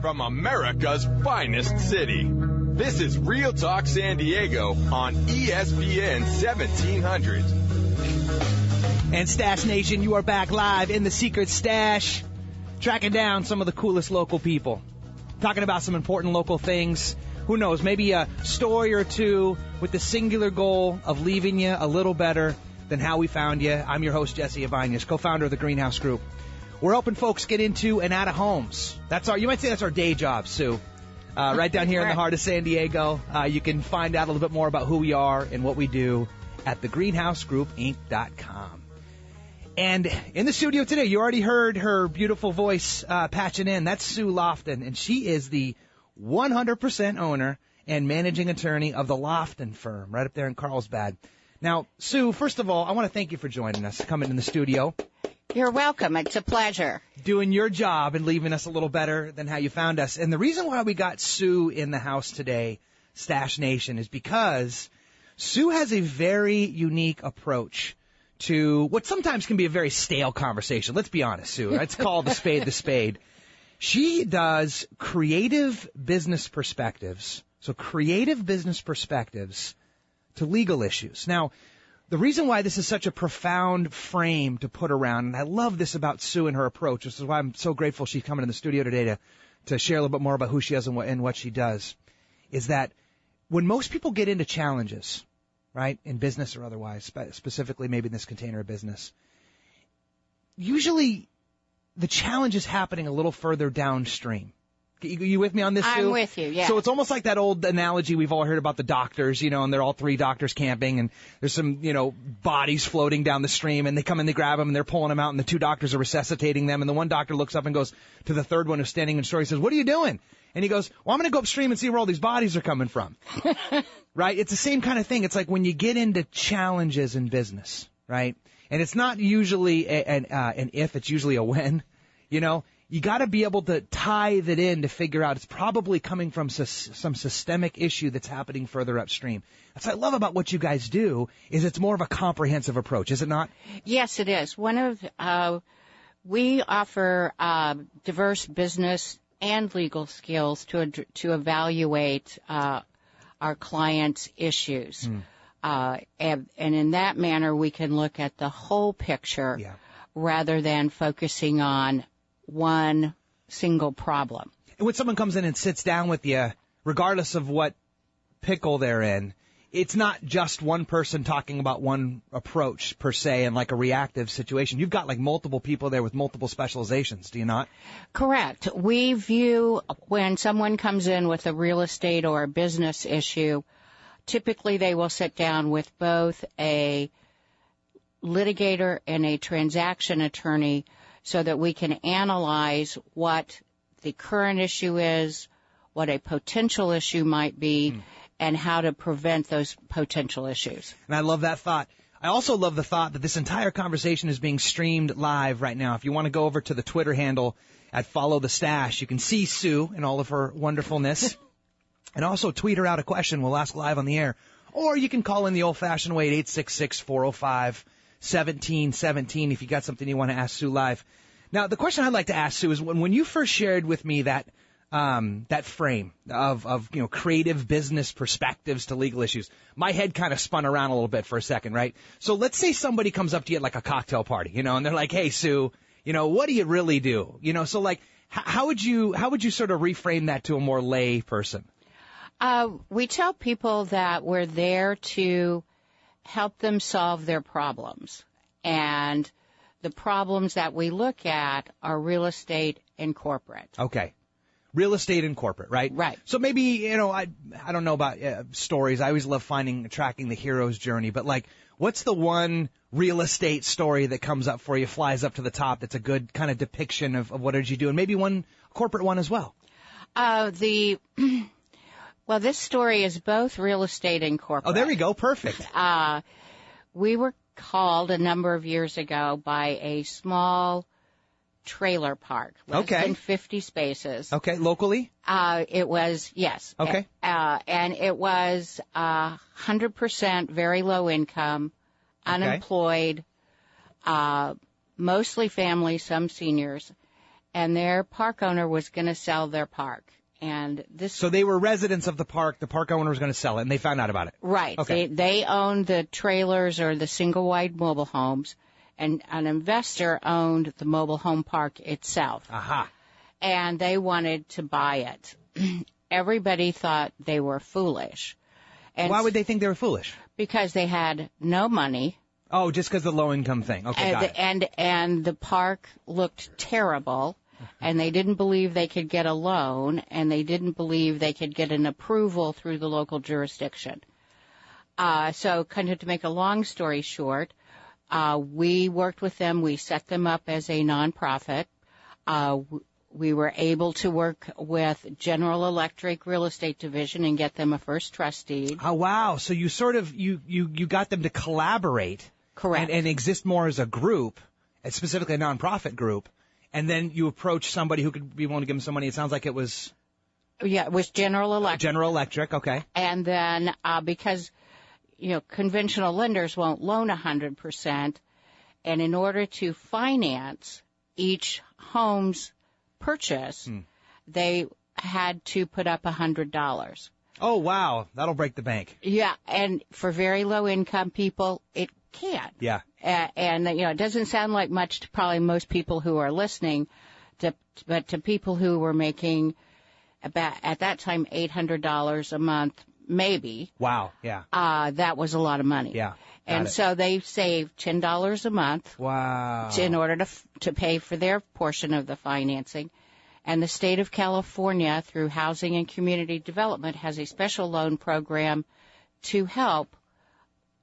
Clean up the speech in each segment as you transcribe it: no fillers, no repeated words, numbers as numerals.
from America's finest city. This is Real Talk San Diego on ESPN 1700. And Stash Nation, you are back live in the secret stash, tracking down some of the coolest local people, talking about some important local things. Who knows, maybe a story or two with the singular goal of leaving you a little better than how we found you. I'm your host, Jesse Ibanez, co-founder of the Greenhouse Group. We're helping folks get into and out of homes. You might say that's our day job, Sue. Right down here in the heart of San Diego. You can find out a little bit more about who we are and what we do at thegreenhousegroupinc.com. And in the studio today, you already heard her beautiful voice patching in. That's Sue Loftin, and she is the 100% owner and managing attorney of the Loftin Firm right up there in Carlsbad. Now, Sue, first of all, I want to thank you for joining us, coming in the studio. You're welcome. It's a pleasure. Doing your job and leaving us a little better than how you found us. And the reason why we got Sue in the house today, Stash Nation, is because Sue has a very unique approach to what sometimes can be a very stale conversation. Let's be honest, Sue. Let's call the spade the spade. She does creative business perspectives. So creative business perspectives to legal issues. Now, the reason why this is such a profound frame to put around, and I love this about Sue and her approach, this is why I'm so grateful she's coming in the studio today to share a little bit more about who she is and what she does, is that when most people get into challenges, right, in business or otherwise, specifically maybe in this container of business, usually the challenge is happening a little further downstream. You with me on this, Sue? I'm with you, yeah. So it's almost like that old analogy we've all heard about the doctors, and they're all three doctors camping, and there's some, bodies floating down the stream, and they come in, they grab them, and they're pulling them out, and the two doctors are resuscitating them, and the one doctor looks up and goes to the third one who's standing in shore. He says, "What are you doing?" And he goes, "Well, I'm going to go upstream and see where all these bodies are coming from." Right? It's the same kind of thing. It's like when you get into challenges in business, right? And it's not usually an if, it's usually a when. You got to be able to tie that in to figure out it's probably coming from some systemic issue that's happening further upstream. That's what I love about what you guys do, is it's more of a comprehensive approach, is it not? Yes, it is. We offer diverse business and legal skills to evaluate our clients' issues. And in that manner, we can look at the whole picture rather than focusing on one single problem. And when someone comes in and sits down with you, regardless of what pickle they're in, it's not just one person talking about one approach per se and like a reactive situation. You've got like multiple people there with multiple specializations, do you not? Correct. We view when someone comes in with a real estate or a business issue, typically they will sit down with both a litigator and a transaction attorney so that we can analyze what the current issue is, what a potential issue might be, and how to prevent those potential issues. And I love that thought. I also love the thought that this entire conversation is being streamed live right now. If you want to go over to the Twitter handle at Follow the Stash, you can see Sue in all of her wonderfulness. And also tweet her out a question. We'll ask live on the air. Or you can call in the old-fashioned way at 866-405-1717 if you got something you want to ask Sue live. Now, the question I'd like to ask Sue is when you first shared with me that frame of creative business perspectives to legal issues, my head kind of spun around a little bit for a second, right? So let's say somebody comes up to you at like a cocktail party, and they're like, "Hey, Sue, what do you really do?" So like, how would you sort of reframe that to a more lay person? We tell people that we're there to help them solve their problems. And the problems that we look at are real estate and corporate. Okay. Real estate and corporate, right? Right. So maybe, I don't know about stories. I always love tracking the hero's journey. But like, what's the one real estate story that comes up for you, flies up to the top, that's a good kind of depiction of what it is you do? And maybe one corporate one as well. Well, this story is both real estate and corporate. Oh, there we go. Perfect. We were called a number of years ago by a small trailer park. Less than 50 spaces. Okay. Locally? It was, yes. Okay. And it was 100% very low income, unemployed, mostly family, some seniors. and their park owner was going to sell their park. And this. So they were residents of the park owner was going to sell it, and they found out about it. Right. Okay. They owned the trailers or the single-wide mobile homes, and an investor owned the mobile home park itself. Aha. And they wanted to buy it. Everybody thought they were foolish. And why would they think they were foolish? Because they had no money. Oh, just because of the low-income thing. Okay, got it. And the park looked terrible. And they didn't believe they could get a loan, and they didn't believe they could get an approval through the local jurisdiction. So kind of to make a long story short, we worked with them. We set them up as a nonprofit. We were able to work with General Electric Real Estate Division and get them a first trust deed. Oh, wow. So you sort of, you got them to collaborate. Correct. And exist more as a group, specifically a nonprofit group. And then you approach somebody who could be willing to give them some money. It sounds like it was... Yeah, it was General Electric. General Electric, okay. And then because, conventional lenders won't loan 100%, and in order to finance each home's purchase, they had to put up $100. Oh, wow. That'll break the bank. Yeah, and for very low-income people, it can. Yeah. And it doesn't sound like much to probably most people who are listening, but to people who were making about, at that time, $800 a month, maybe. Wow, yeah. That was a lot of money. Yeah. And so they saved $10 a month. Wow. In order to pay for their portion of the financing. And the state of California, through Housing and Community Development, has a special loan program to help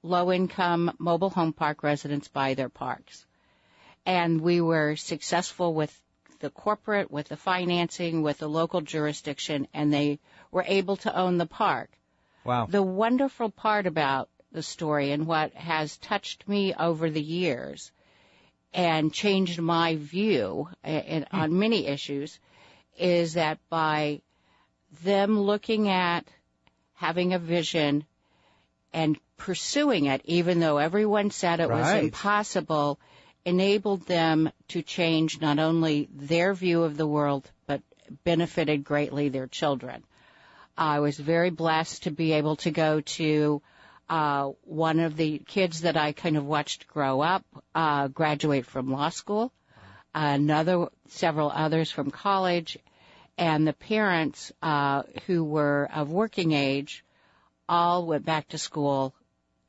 low-income mobile home park residents buy their parks. And we were successful with the corporate, with the financing, with the local jurisdiction, and they were able to own the park. Wow. The wonderful part about the story and what has touched me over the years and changed my view on many issues is that by them looking at having a vision and pursuing it, even though everyone said it was impossible, enabled them to change not only their view of the world, but benefited greatly their children. I was very blessed to be able to go to one of the kids that I kind of watched grow up, graduate from law school, several others from college, and the parents who were of working age all went back to school,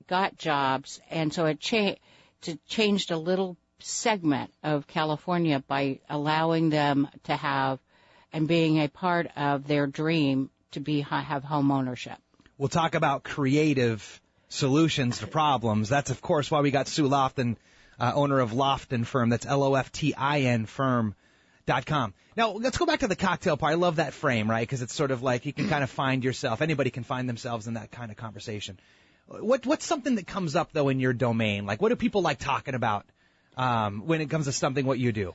got jobs, and so it changed a little segment of California by allowing them to have and being a part of their dream to have home ownership. We'll talk about creative solutions to problems. That's, of course, why we got Sue Loftin, owner of Loftin Firm. That's Loftin Firm.com. Now, let's go back to the cocktail part. I love that frame, right? Because it's sort of like you can kind of find yourself. Anybody can find themselves in that kind of conversation. What's something that comes up, though, in your domain? Like, what do people like talking about when it comes to something what you do?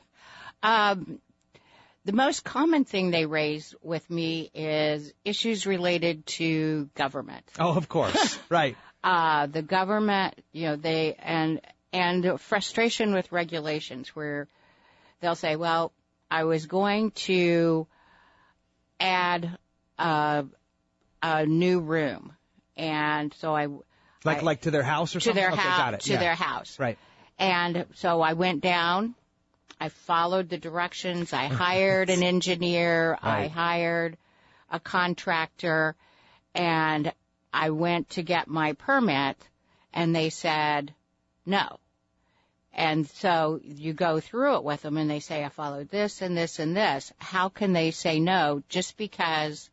The most common thing they raise with me is issues related to government. Oh, of course. Right. The government, and frustration with regulations where they'll say, well, I was going to add a new room. And so like to their house or something? To their house. Got it. To their house. Right. And so I went down. I followed the directions. I hired an engineer. Right. I hired a contractor. And I went to get my permit, and they said no. And so you go through it with them, and they say, I followed this and this and this. How can they say no just because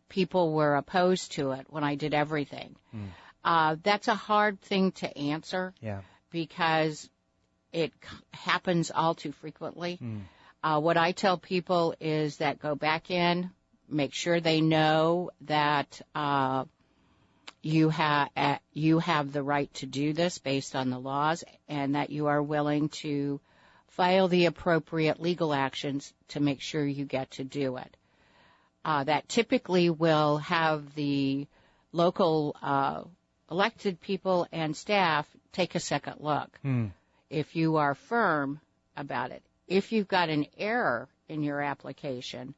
people were opposed to it when I did everything? That's a hard thing to answer because it happens all too frequently. What I tell people is that go back in, make sure they know that you have the right to do this based on the laws, and that you are willing to file the appropriate legal actions to make sure you get to do it. That typically will have the local elected people and staff take a second look if you are firm about it. If you've got an error in your application,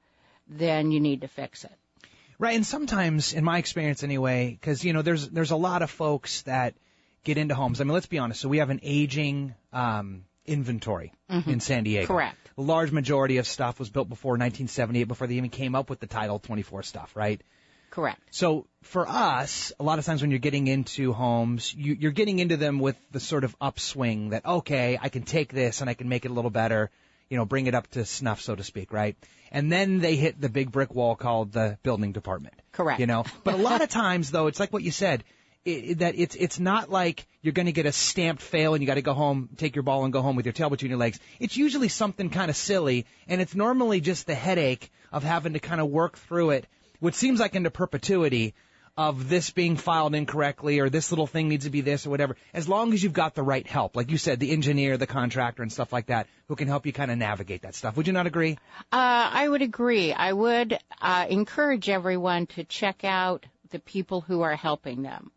then you need to fix it. Right, and sometimes, in my experience anyway, because, you know, there's a lot of folks that get into homes. I mean, let's be honest. So we have an aging inventory in San Diego. Correct. A large majority of stuff was built before 1978, before they even came up with the Title 24 stuff, right? Correct. So for us, a lot of times when you're getting into homes, you're getting into them with the sort of upswing that, okay, I can take this and I can make it a little better, you know, bring it up to snuff, so to speak, right? And then they hit the big brick wall called the building department. Correct. You know, but a lot of times, though, it's like what you said, that it's not like you're going to get a stamped fail and you got to go home, take your ball and go home with your tail between your legs. It's usually something kind of silly, and it's normally just the headache of having to kind of work through it, which seems like into perpetuity, of this being filed incorrectly or this little thing needs to be this or whatever, as long as you've got the right help, like you said, the engineer, the contractor, and stuff like that, who can help you kind of navigate that stuff. Would you not agree? I would agree. I would encourage everyone to check out the people who are helping them,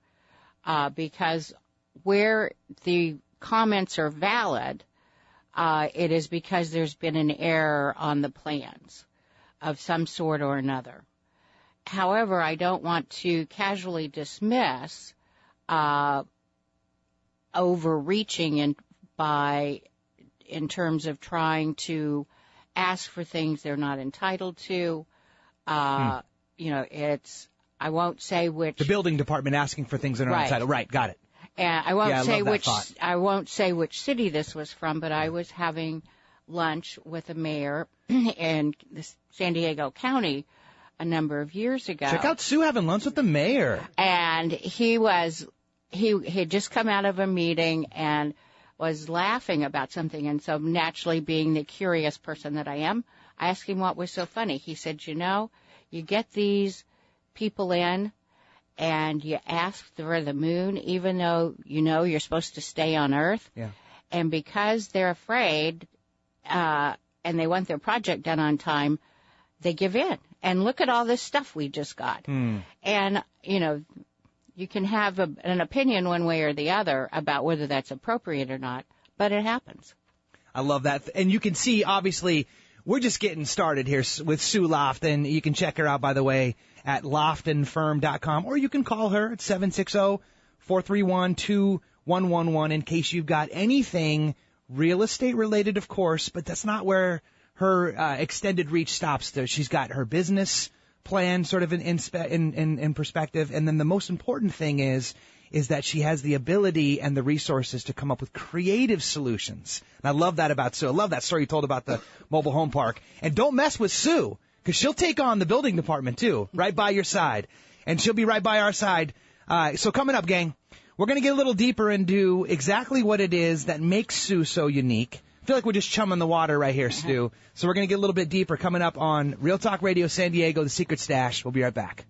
because where the comments are valid, it is because there's been an error on the plans of some sort or another. However, I don't want to casually dismiss overreaching in terms of trying to ask for things they're not entitled to. You know, I won't say which. The building department asking for things they're not entitled. Right, got it. And I won't say which city this was from, but I was having lunch with a mayor in the San Diego County a number of years ago. Check out Sue having lunch with the mayor. And he had just come out of a meeting and was laughing about something. And so naturally, being the curious person that I am, I asked him what was so funny. He said, you know, you get these people in and you ask for the moon, even though you know you're supposed to stay on Earth. Yeah. And because they're afraid and they want their project done on time, they give in. And look at all this stuff we just got. And, you know, you can have an opinion one way or the other about whether that's appropriate or not, but it happens. I love that. And you can see, obviously, we're just getting started here with Sue Loftin. You can check her out, by the way, at loftinfirm.com, or you can call her at 760-431-2111 in case you've got anything real estate related, of course, but that's not where her extended reach stops. She's got her business plan sort of in perspective, and then the most important thing is that she has the ability and the resources to come up with creative solutions. And I love that about Sue. I love that story you told about the mobile home park. And don't mess with Sue, because she'll take on the building department too, right by your side, and she'll be right by our side. So coming up, gang, we're going to get a little deeper into exactly what it is that makes Sue so unique. I feel like we're just chumming the water right here, Stu. So we're going to get a little bit deeper coming up on Real Talk Radio San Diego, The Secret Stash. We'll be right back.